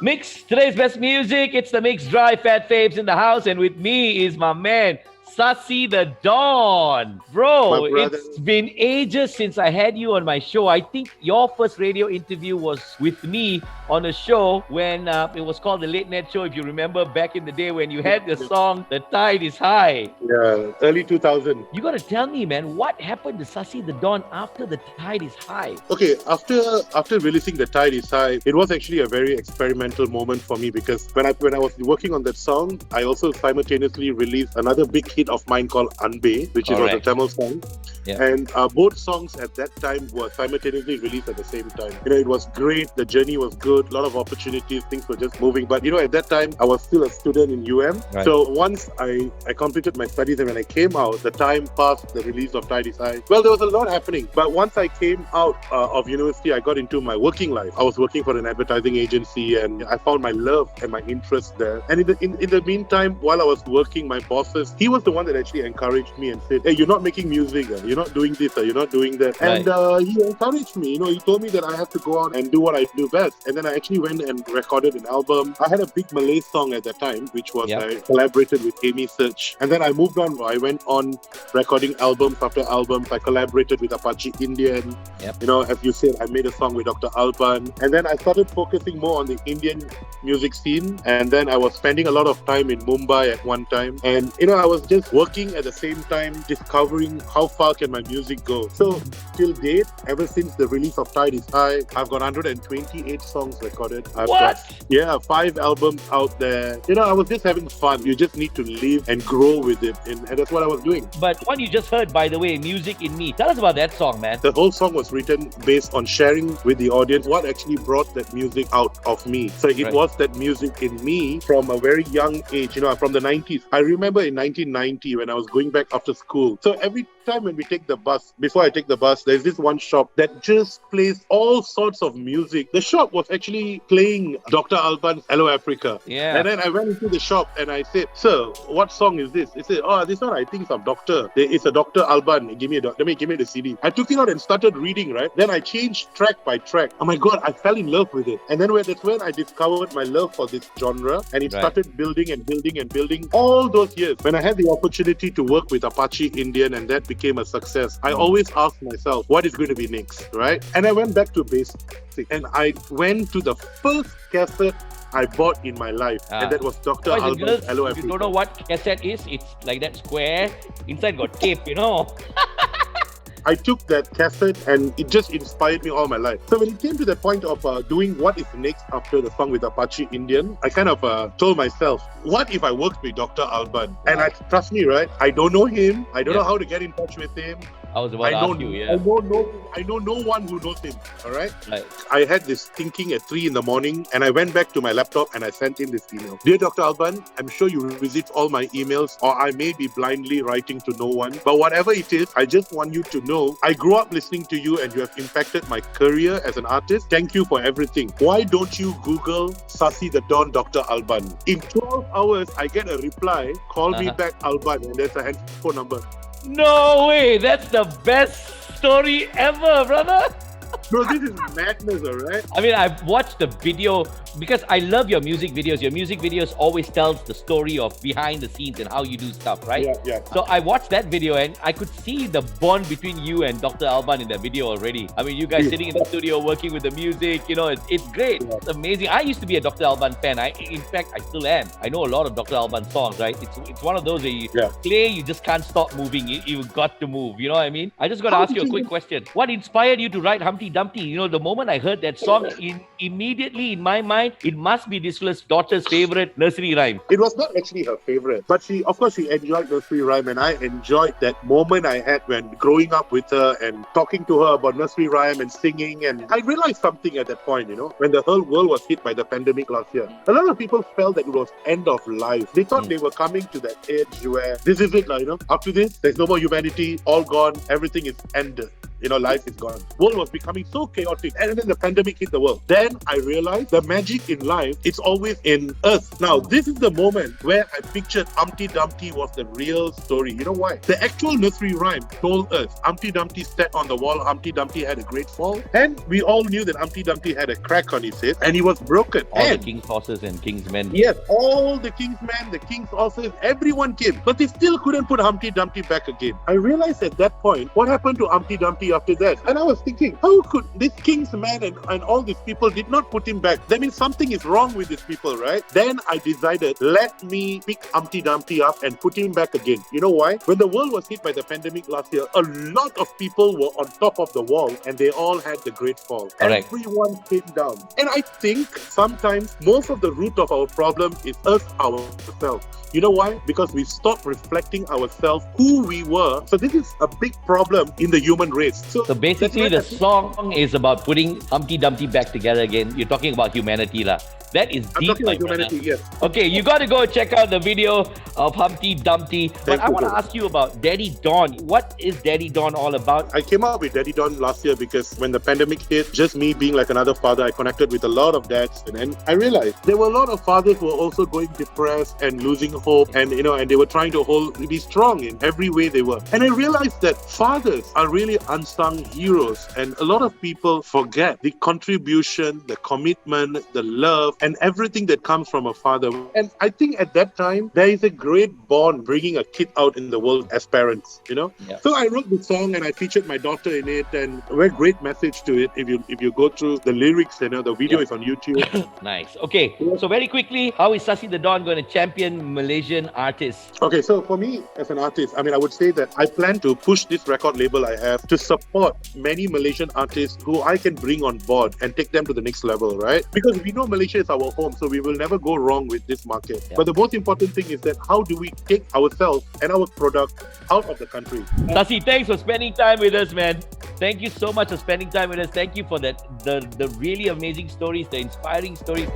Mix, today's best music. It's the Mix Dry Fat Fabes in the house, and with me is my man, Sasi The Don. My Bro, brother. it's been ages since I had you on my show. I think your first radio interview was with me on a show when it was called The Late Night Show, if you remember back in the day when you had the song The Tide is High. Yeah, early 2000. You got to tell me, man, what happened to Sasi The Don after The Tide is High? Okay, after releasing The Tide is High, it was actually a very experimental moment for me because when I was working on that song, I also simultaneously released another big hit of mine called Anbe, which was a Tamil song. Yeah. And both songs at that time were simultaneously released at the same time. It was great. The journey was good. A lot of opportunities. Things were just moving. But at that time, I was still a student in UM. Right. So once I completed my studies and when I came out, the time past the release of Tide is High. Well, there was a lot happening. But once I came out of university, I got into my working life. I was working for an advertising agency and I found my love and my interest there. And in the meantime, while I was working, my bosses, he was the one that actually encouraged me and said, hey, you're not making music. You're not doing this, you're not doing that. Right. And he encouraged me. He told me that I have to go out and do what I do best. And then I actually went and recorded an album. I had a big Malay song at that time, which was I collaborated with Amy Search. And then I moved on. I went on recording albums after albums. I collaborated with Apache Indian. Yep. As you said, I made a song with Dr. Alban. And then I started focusing more on the Indian music scene. And then I was spending a lot of time in Mumbai at one time. And, I was just working at the same time, discovering how far can my music go. So, till date, ever since the release of Tide is High, I've got 128 songs recorded. I've got 5 albums out there. I was just having fun. You just need to live and grow with it. And that's what I was doing. But what you just heard, by the way, Music in Me. Tell us about that song, man. The whole song was written based on sharing with the audience what actually brought that music out of me. So it was that music in me from a very young age, from the 90s. I remember in 1990 when I was going back after school. So every time when we take the bus, before I take the bus, there's this one shop that just plays all sorts of music. The shop was actually playing Dr. Alban's Hello Africa. Yeah. And then I went into the shop and I said, sir, what song is this? He said, this one I think is of Doctor. It's a Dr. Alban. Give me the CD. I took it out and started reading, right? Then I changed track by track. Oh my God, I fell in love with it. And then that's when I discovered my love for this genre and it started building and building and building all those years. When I had the opportunity to work with Apache Indian and that became a success, I always asked myself, what is going to be next, right? And I went back to basics and I went to the first cassette I bought in my life, and that was Dr. Alban's Hello Africa. If you don't know what cassette is, it's like that square. Inside got tape, I took that cassette and it just inspired me all my life. So when it came to the point of doing what is next after the song with Apache Indian, I kind of told myself, what if I worked with Dr. Alban? And trust me, right? I don't know him. I don't know how to get in touch with him. I was about to ask you, I know no one who knows him, all right? I had this thinking at 3 a.m. and I went back to my laptop and I sent in this email. Dear Dr. Alban, I'm sure you received all my emails or I may be blindly writing to no one. But whatever it is, I just want you to know I grew up listening to you and you have impacted my career as an artist. Thank you for everything. Why don't you Google Sasi The Don Dr. Alban? In 12 hours, I get a reply, call me back Alban, and there's a handphone number. No way! That's the best story ever, brother! Bro, this is madness, alright? I mean, I've watched the video because I love your music videos. Your music videos always tells the story of behind the scenes and how you do stuff, right? Yeah. So I watched that video and I could see the bond between you and Dr. Alban in that video already. I mean, you guys sitting in the studio working with the music, it's great. Yeah. It's amazing. I used to be a Dr. Alban fan. In fact, I still am. I know a lot of Dr. Alban songs, right? It's one of those where you play, you just can't stop moving. You've got to move. You know what I mean? I just got to ask you a quick question. What inspired you to write Humpty Dumpty? The moment I heard that song, immediately in my mind, it must be this was daughter's favorite nursery rhyme. It was not actually her favorite, but she enjoyed nursery rhyme, and I enjoyed that moment I had when growing up with her and talking to her about nursery rhyme and singing. And I realized something at that point, when the whole world was hit by the pandemic last year. A lot of people felt that it was end of life. They thought they were coming to that age where this is it, after this, there's no more humanity, all gone, everything is ended. Life is gone. World was becoming so chaotic, and then the pandemic hit the world. Then then I realized the magic in life, it's always in us. Now, this is the moment where I pictured Humpty Dumpty was the real story. You know why? The actual nursery rhyme told us Humpty Dumpty sat on the wall, Humpty Dumpty had a great fall, and we all knew that Humpty Dumpty had a crack on his head and he was broken. All the king's horses and king's men. Yes, all the king's men, the king's horses, everyone came, but they still couldn't put Humpty Dumpty back again. I realized at that point, what happened to Humpty Dumpty after that? And I was thinking, how could this king's man and all these people did not put him back? That means something is wrong with these people, right? Then I decided, let me pick Humpty Dumpty up and put him back again. You know why? When the world was hit by the pandemic last year, a lot of people were on top of the wall and they all had the great fall. Correct. Everyone came down. And I think sometimes most of the root of our problem is us ourselves. You know why? Because we stopped reflecting ourselves, who we were. So this is a big problem in the human race. So basically the song is about putting Humpty Dumpty back together again. You're talking about humanity lah. That is I'm deep, talking my about humanity, brother. yes. Okay, you got to go check out the video of Humpty Dumpty. But I want to ask you about Daddy Don. What is Daddy Don all about? I came up with Daddy Don last year because when the pandemic hit, just me being like another father, I connected with a lot of dads, and then I realized there were a lot of fathers who were also going depressed and losing hope, and and they were trying to be strong in every way they were. And I realized that fathers are really unsung heroes, and a lot of people forget the contribution, the commitment, the love, and everything that comes from a father. And I think at that time, there is a great bond bringing a kid out in the world as parents, Yeah. So I wrote the song and I featured my daughter in it, and a very great message to it. If you go through the lyrics, the video is on YouTube. Nice. Okay, so very quickly, how is Sasi The Don going to champion Malaysian artists? Okay, so for me as an artist, I would say that I plan to push this record label I have to support many Malaysian artists who I can bring on board and take them to the next level, right? Because we know Malaysia is our home, so we will never go wrong with this market. Yeah. But the most important thing is that how do we take ourselves and our product out of the country? Sasi, thanks for spending time with us, man. Thank you so much for spending time with us. Thank you for the really amazing stories, the inspiring stories.